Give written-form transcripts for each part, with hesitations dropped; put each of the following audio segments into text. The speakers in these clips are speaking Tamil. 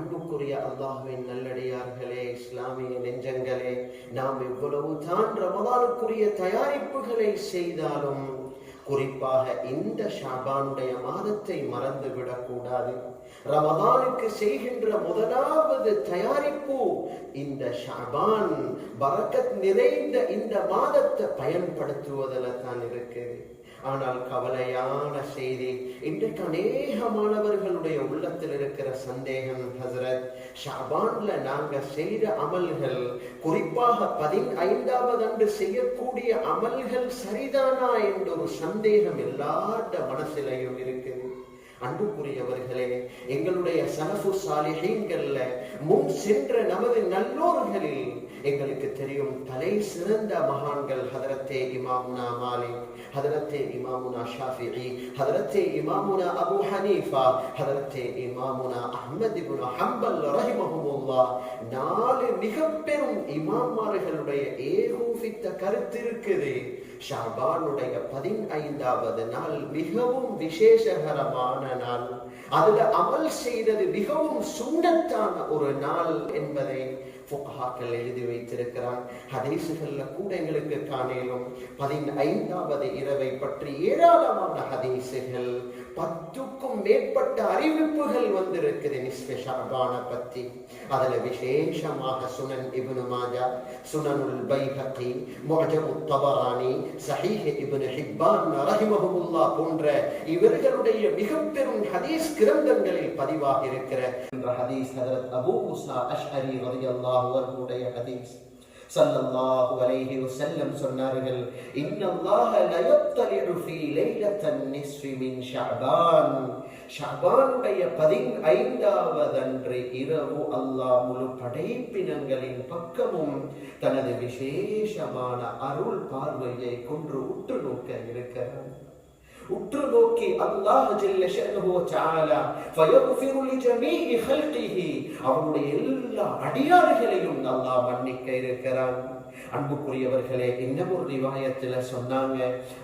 அன்புக்குரிய அல்லாஹ்வின் நல்லடியார்களே, இஸ்லாமிய நெஞ்சங்களே, நாம் எவ்வளவு தான் ரமதானுக்குரிய தயாரிப்புகளை செய்தாலும் குறிப்பாக இந்த ஷாபானுடைய மாதத்தை மறந்துவிடக் கூடாது. ரமதானுக்கு செய்கின்ற முதலாவது தயாரிப்பு இந்த ஷாபான் பரக்கத் நிறைந்த இந்த மாதத்தை பயன்படுத்துவதில் தான் இருக்குது. ஆனால் கவலையான செய்தி, இன்றைக்கு அநேக மாணவர்களுடைய உள்ளத்தில் இருக்கிற சந்தேகம், ஹசரத், ஷாபான்ல நாங்க செய்த அமல்கள், குறிப்பாக 15வது அன்று செய்யக்கூடிய அமல்கள் சரிதானா என்ற ஒரு சந்தேகம் எல்லார்ட மனசிலையும் இருக்குது. அன்புக்குரியவர்களே, எங்களுடைய சலஃபு சாலிஹீன்கள்ல முன் சென்ற நமது நல்லோர்களில் எங்களுக்கு தெரியும் தலை சிறந்த மகான்கள் ஹதரத்தே இமாமுனா மாலிக், ஹதரத்தே இமாமுனா ஷாஃபிஈ, ஹதரத்தே இமாமுனா அபூ ஹனீஃபா, ஹதரத்தே இமாமுனா அஹ்மத் இப்னு ஹம்பல் ரஹிமஹுல்லாஹ். 4 மிக பெரும் இமாமார்களுடைய ஏகோபித்த கருத்து இருக்குது. ஷாபானுடைய 15வது நாள் மிகவும் விசேஷகரமான நாள். அதுல அமல் செய்தது மிகவும் சுன்னத்தான ஒரு நாள் என்பதை ஃபுக்ஹாக்கள் எழுதி வைத்திருக்கிறார். ஹதீசுகள்ல கூட எங்களுக்கு காணேலும் 15வது இரவை பற்றி ஏராளமான ஹதீசுகள், 10க்கும் மேற்பட்ட அறிவிப்புகள் வந்திருக்குது நிஸ்ஃபே ஷஅபான பத்தி. அதுல விசேஷமாக சுனன் இப்னு மாஜா, சுனனுல் பைஹகி, முஅஜமுத் தபரானி, ஸஹீஹ் இப்னு ஹிப்பான் ரஹிமஹுல்லாஹ் போன்ற இவர்களுடைய மிக பெரும் ஹதீஸ் கிரந்தங்களில் பதிவாக இருக்கிற ஹதீஸ் ஹஜ்ரத் அபூ மூஸா அஷ்அரி ரலியல்லாஹு அன்ஹுடைய ஹதீஸ். ஸல்லல்லாஹு அலைஹி வஸல்லம் சொன்னார்கள், இன்னல்லாஹ லா யத்தலிஉ ஃபீ லைலத்தன் நிஸ்ஃபி மின் ஷஅபான். ஷஅபானுடைய 15வது அன்று இரவு அல்லாஹ் முழு படைப்பினங்களின் பக்கமும் தனது விசேஷமான அருள் பார்வையை கொண்டு உற்று நோக்க இருக்கிறார். உற்று நோக்கி அல்லாஹ் ஜல்ல ஷஅனுஹு வ தஆலா ஃபயக்ஃபிரு லிஜமீஇ ஹல்கிஹி, அவருடைய எல்லா அடியார்களையும் அல்லாஹ் மன்னிக்க இருக்கிறான். அன்புக்குரியவர்களே, இன்னும் ஒரு ரிவாயத்துல சொன்னாங்க,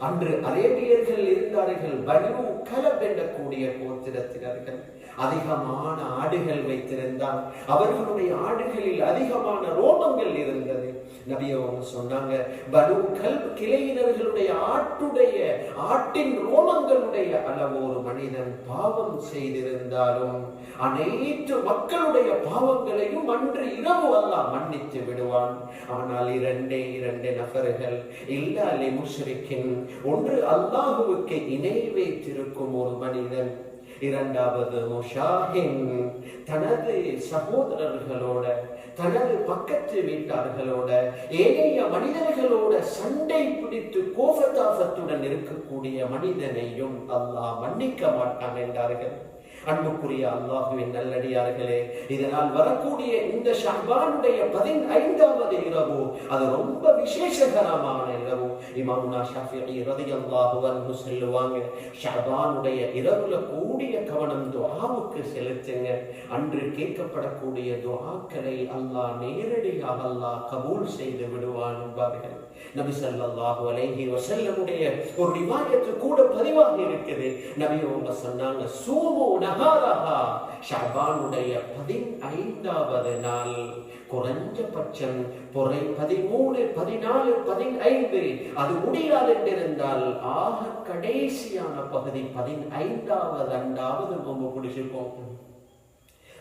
அன்று அரேபியர்கள் இருந்தார்கள், பனு கலப் என்ற கூடிய கோத்திரத்தினர்கள். அதிகமான ஆடுகள் வைத்திருந்தார். அவர்களுடைய ஆடுகளில் அதிகமான ரோமங்கள் இருந்தது. நபி அவங்க சொன்னாங்க, பனு கல்ப் கிளையினர்களுடைய ஆட்டின் ரோமங்களுடைய அளவு ஒரு மனிதன் பாவம் செய்திருந்தாலும் அனைத்து மக்களுடைய பாவங்களையும் அன்று இரவு அல்லாஹ் மன்னித்து விடுவான். ஆனால் இரண்டே நபர்கள், இல்லாலே முஷ்ரிக்கின், ஒன்று அல்லாஹுவுக்கு இணை வைத்திருக்கும் ஒரு மனிதன், இரண்டாவது முஷாஹின், தனது சகோதரர்களோட, தனது பக்கத்து வீட்டார்களோட, ஏனைய மனிதர்களோட சண்டை பிடித்து கோபதாபத்துடன் இருக்கக்கூடிய மனிதனையும் அல்லாஹ் மன்னிக்க மாட்டான் என்றார்கள். அன்புக்குரிய அல்லாஹ்வின் நல்லடியார்களே, இதனால் வரக்கூடிய இந்த ஷஅபானுடைய 15வது இரவு அது ரொம்ப விசேஷகரமான இரவு. இமாமுனா ஷாஃபிஈ ரலியல்லாஹு அன்ஹு சொல்லுவாங்க, ஷஅபானுடைய இரவுல கூடிய கவனம் துஆவுக்கு செலுத்துங்க. அன்று கேட்கப்படக்கூடிய துஆக்களை அல்லாஹ் நேரடியாக அல்லாஹ் கபூல் செய்து விடுவான் என்பார்கள். நபி ஸல்லல்லாஹு அலைஹி வஸல்லமுடைய ஒரு ரிவாயத் கூட பதிவாகி இருக்குது. நபி அவங்க சொன்னாங்க, சூமு நஹாரஹா, ஷஅபானுடைய 15வது நாள் குறைஞ்சபட்சம் 13, 14, 15 அது முடியாது என்றிருந்தால் ஆக கடைசியான பகுதி 15வது அண்டாவது நோன்பு பிடிச்சிருப்போம்.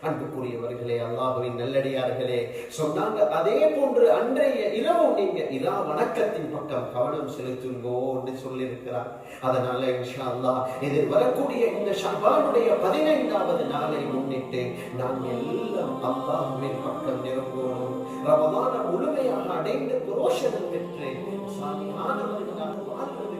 அன்புக்குரியவர்களே, அல்லாஹ்வின் நல்லடியார்களே, சொன்னாங்க, அதே போன்று அன்றைய இரவு நீங்க இரா வணக்கத்தின் பக்கம் கவனம் செலுத்துங்கோ என்று சொல்லியிருக்கிறார். அதனால இன்ஷா அல்லாஹ் இது வரக்கூடிய இந்த ஷஅபானுடைய 15வது நாளை முன்னிட்டு நாங்கள் எல்லாம் அல்லாஹ்வின் பக்கம் நெருங்குவோம். ரமதானை முழுமையாக அடைந்து புரோஷனம் பெற்று சாலிஹானவர்களாக வாழ்வது